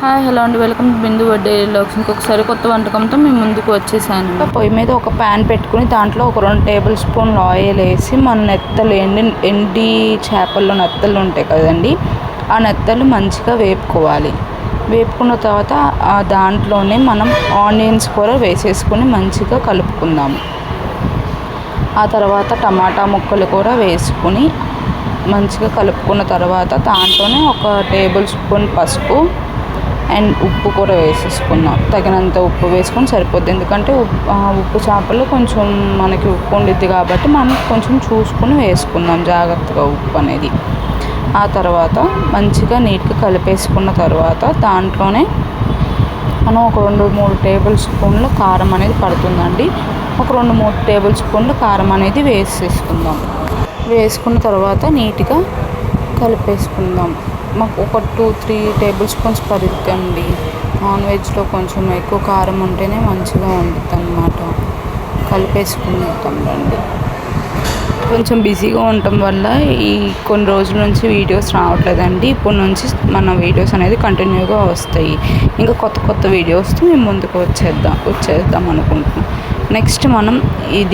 Hi hello అండి, welcome to Bindu daily vlogs. ఇంకొకసారి కొత్త వంటకంతో మేము ముందుకు వచ్చేసాను. పొయ్యి మీద ఒక ప్యాన్ పెట్టుకుని దాంట్లో ఒక 2 టేబుల్ స్పూన్లు ఆయిల్ వేసి మన నెత్తలు ఎండి చేపల్లో నెత్తలు ఉంటాయి కదండి, ఆ నెత్తలు మంచిగా వేపుకోవాలి. వేపుకున్న తర్వాత దాంట్లోనే మనం ఆనియన్స్ కూడా వేసేసుకొని మంచిగా కలుపుకుందాము. ఆ తర్వాత టమాటా ముక్కలు కూడా వేసుకుని మంచిగా కలుపుకున్న తర్వాత దాంట్లోనే ఒక టేబుల్ స్పూన్ పసుపు అండ్ ఉప్పు కూడా వేసేసుకున్నాం. తగినంత ఉప్పు వేసుకొని సరిపోద్ది, ఎందుకంటే ఉప్పు చేపలు కొంచెం మనకి ఉప్పు ఉండిద్ది కాబట్టి మనం కొంచెం చూసుకుని వేసుకుందాం జాగ్రత్తగా ఉప్పు అనేది. ఆ తర్వాత మంచిగా నీట్గా కలిపేసుకున్న తర్వాత దాంట్లోనే మనం ఒక 2-3 టేబుల్ స్పూన్లు కారం అనేది పడుతుందండి. ఒక 2-3 టేబుల్ స్పూన్లు కారం అనేది వేసేసుకుందాం. వేసుకున్న తర్వాత నీట్గా కలిపేసుకుందాం. మాకు ఒక 2-3 టేబుల్ స్పూన్స్ పడుతుందండి. నాన్ వెజ్లో కొంచెం ఎక్కువ కారం ఉంటేనే మంచిగా ఉంటుంది అన్నమాట. కలిపేసుకుంటాం రండి. కొంచెం బిజీగా ఉండటం వల్ల ఈ కొన్ని రోజుల నుంచి వీడియోస్ రావట్లేదండి. ఇప్పటి నుంచి మన వీడియోస్ అనేది కంటిన్యూగా వస్తాయి. ఇంకా కొత్త వీడియోస్తో మేము ముందుకు వచ్చేద్దాం అనుకుంటున్నాం. నెక్స్ట్ మనం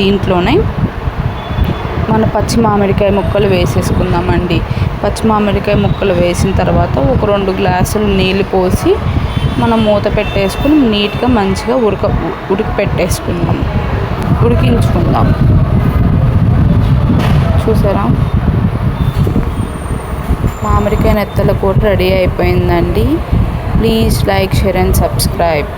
దీంట్లోనే మన పచ్చి మామిడికాయ ముక్కలు వేసేసుకుందామండి. పచ్చి మామిడికాయ ముక్కలు వేసిన తర్వాత ఒక 2 గ్లాసులు నీళ్ళు పోసి మనం మూత పెట్టేసుకుని నీట్గా మంచిగా ఉడికించుకుందాం. చూసారా, మామిడికాయ నెత్తల కూర రెడీ అయిపోయిందండి. Please like, share and subscribe.